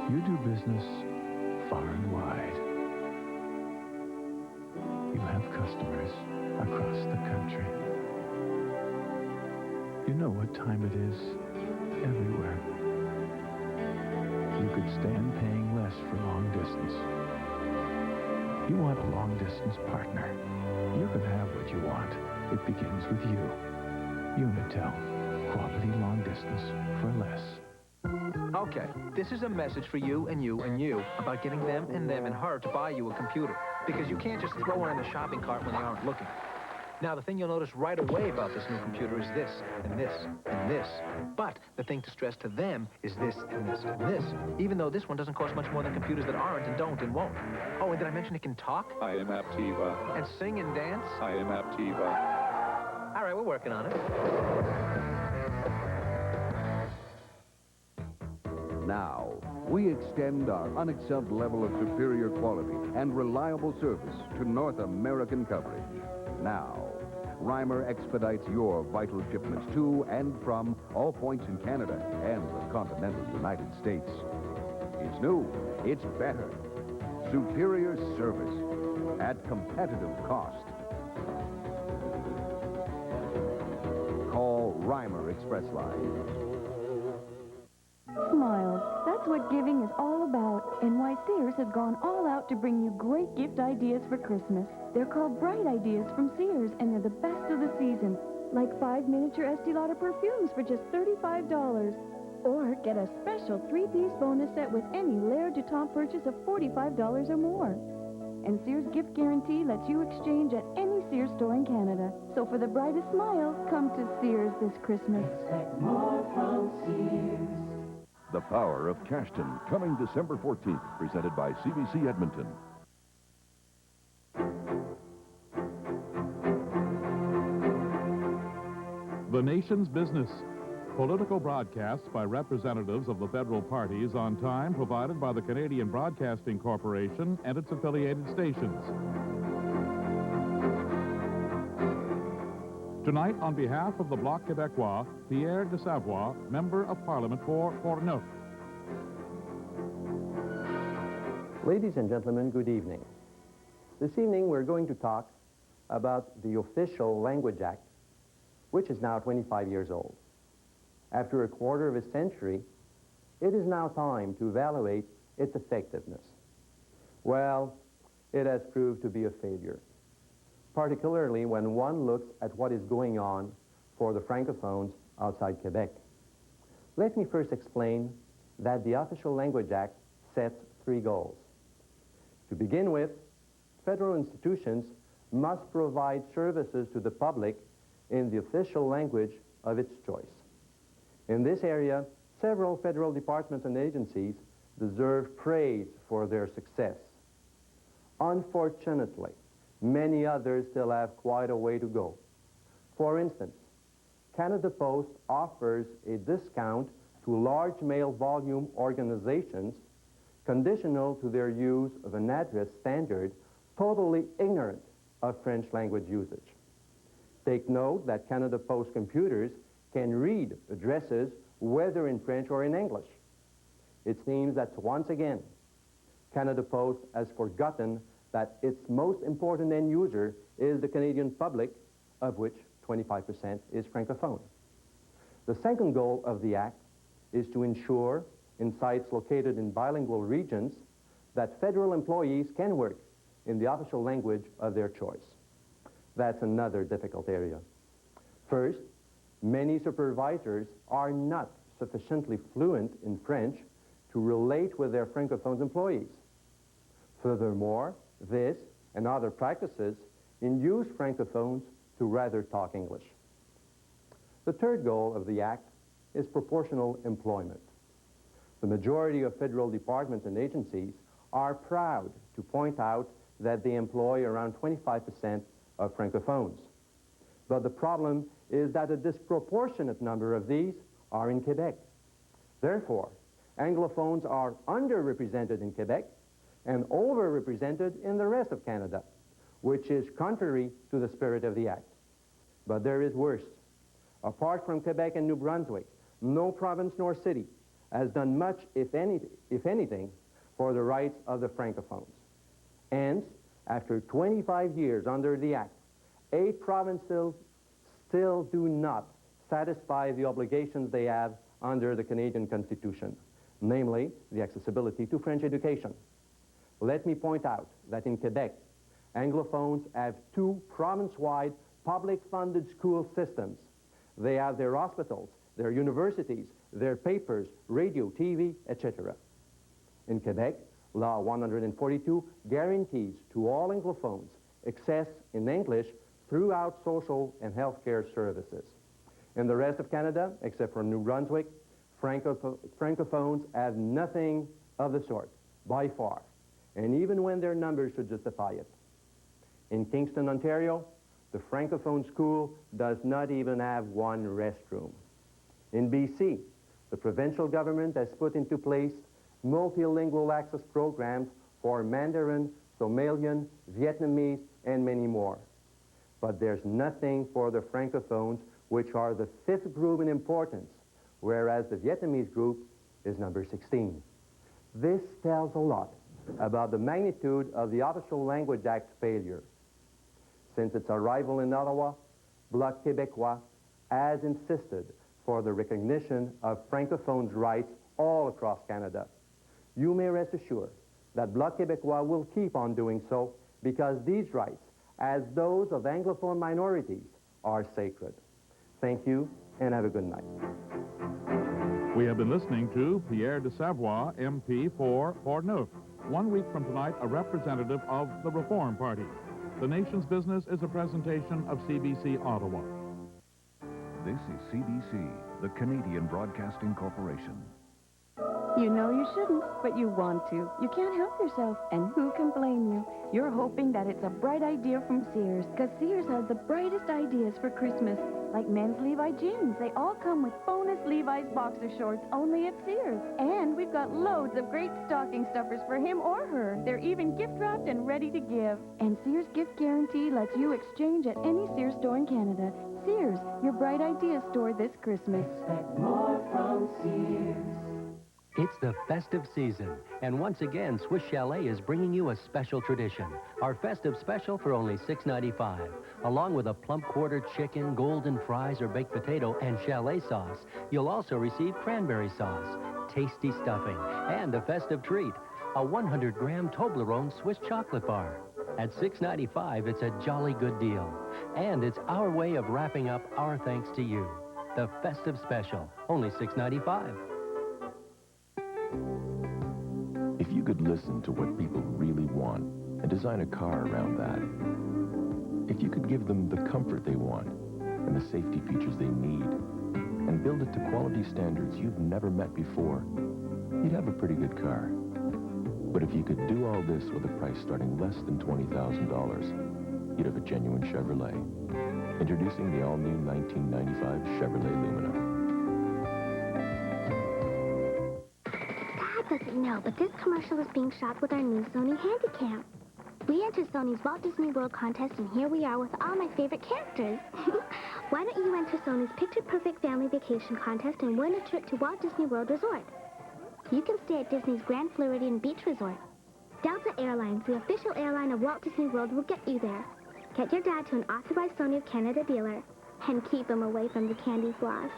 You do business far and wide. You have customers across the country. You know what time it is everywhere. You could stand paying less for long distance. You want a long-distance partner. You can have what you want. It begins with you. Unitel. Quality long distance for less. Okay, this is a message for you and you and you about getting them and her to buy you a computer. Because you can't just throw one in the shopping cart when they aren't looking. Now, the thing you'll notice right away about this new computer is this, and this, and this. But the thing to stress to them is this, and this, and this. Even though this one doesn't cost much more than computers that aren't and don't and won't. Oh, and did I mention it can talk? I am Aptiva. And sing and dance? I am Aptiva. All right, we're working on it. Now, we extend our unexcelled level of superior quality and reliable service to North American coverage. Now, Reimer expedites your vital shipments to and from all points in Canada and the continental United States. It's new, it's better, superior service at competitive cost. Call Reimer Express Line. Smiles. That's what giving is all about, and why Sears has gone all out to bring you great gift ideas for Christmas. They're called Bright Ideas from Sears, and they're the best of the season. Like 5 miniature Estee Lauder perfumes for just $35. Or get a special 3-piece bonus set with any Laird du Temps purchase of $45 or more. And Sears Gift Guarantee lets you exchange at any Sears store in Canada. So for the brightest smile, come to Sears this Christmas. Expect more from Sears. The Power of Cashton, coming December 14th, presented by CBC Edmonton. The Nation's Business. Political broadcasts by representatives of the federal parties on time provided by the Canadian Broadcasting Corporation and its affiliated stations. Tonight, on behalf of the Bloq Quebecois, Pierre de Savoye, Member of Parliament for Portneuf. Ladies and gentlemen, good evening. This evening we're going to talk about the Official Language Act, which is now 25 years old. After a quarter of a century, it is now time to evaluate its effectiveness. Well, it has proved to be a failure, particularly when one looks at what is going on for the Francophones outside Quebec. Let me first explain that the Official Language Act sets 3 goals. To begin with, federal institutions must provide services to the public in the official language of its choice. In this area, several federal departments and agencies deserve praise for their success. Unfortunately, many others still have quite a way to go. For instance, Canada Post offers a discount to large mail volume organizations conditional to their use of an address standard totally ignorant of French language usage. Take note that Canada Post computers can read addresses whether in French or in English. It seems that once again, Canada Post has forgotten that its most important end user is the Canadian public, of which 25% is Francophone. The second goal of the Act is to ensure, in sites located in bilingual regions, that federal employees can work in the official language of their choice. That's another difficult area. First, many supervisors are not sufficiently fluent in French to relate with their Francophone employees. Furthermore, this and other practices induce Francophones to rather talk English. The third goal of the Act is proportional employment. The majority of federal departments and agencies are proud to point out that they employ around 25% of Francophones. But the problem is that a disproportionate number of these are in Quebec. Therefore, Anglophones are underrepresented in Quebec and overrepresented in the rest of Canada, which is contrary to the spirit of the Act. But there is worse. Apart from Quebec and New Brunswick, no province nor city has done much, if anything, for the rights of the Francophones. Hence, after 25 years under the Act, 8 provinces still do not satisfy the obligations they have under the Canadian Constitution, namely the accessibility to French education. Let me point out that in Quebec, Anglophones have 2 province-wide public-funded school systems. They have their hospitals, their universities, their papers, radio, TV, etc. In Quebec, Law 142 guarantees to all Anglophones access in English throughout social and healthcare services. In the rest of Canada, except for New Brunswick, Francophones have nothing of the sort, by far, and even when their numbers should justify it. In Kingston, Ontario, the Francophone school does not even have 1 restroom. In BC, the provincial government has put into place multilingual access programs for Mandarin, Somalian, Vietnamese, and many more. But there's nothing for the Francophones, which are the 5th group in importance, whereas the Vietnamese group is number 16. This tells a lot about the magnitude of the Official Language Act's failure. Since its arrival in Ottawa, Bloq Quebecois has insisted for the recognition of Francophones' rights all across Canada. You may rest assured that Bloq Quebecois will keep on doing so because these rights, as those of Anglophone minorities, are sacred. Thank you, and have a good night. We have been listening to Pierre de Savoye, MP for Portneuf. 1 week from tonight, a representative of the Reform Party. The Nation's Business is a presentation of CBC Ottawa. This is CBC, the Canadian Broadcasting Corporation. You know you shouldn't, but you want to. You can't help yourself, and who can blame you? You're hoping that it's a bright idea from Sears, because Sears has the brightest ideas for Christmas. Like men's Levi jeans. They all come with bonus Levi's boxer shorts, only at Sears. And we've got loads of great stocking stuffers for him or her. They're even gift-wrapped and ready to give. And Sears Gift Guarantee lets you exchange at any Sears store in Canada. Sears, your bright ideas store this Christmas. Expect more from Sears. It's the festive season, and once again, Swiss Chalet is bringing you a special tradition. Our festive special for only $6.95. Along with a plump quarter chicken, golden fries or baked potato, and chalet sauce, you'll also receive cranberry sauce, tasty stuffing, and a festive treat, a 100-gram Toblerone Swiss chocolate bar. At $6.95, it's a jolly good deal. And it's our way of wrapping up our thanks to you. The festive special, only $6.95. If you could listen to what people really want and design a car around that, if you could give them the comfort they want and the safety features they need, and build it to quality standards you've never met before, you'd have a pretty good car. But if you could do all this with a price starting less than $20,000, you'd have a genuine Chevrolet. Introducing the all-new 1995 Chevrolet Lumina. Doesn't know, but this commercial is being shot with our new Sony Handycam. We entered Sony's Walt Disney World contest, and here we are with all my favorite characters. Why don't you enter Sony's Picture Perfect Family Vacation contest and win a trip to Walt Disney World Resort? You can stay at Disney's Grand Floridian Beach Resort. Delta Airlines, the official airline of Walt Disney World, will get you there. Get your dad to an authorized Sony of Canada dealer, and keep him away from the candy floss.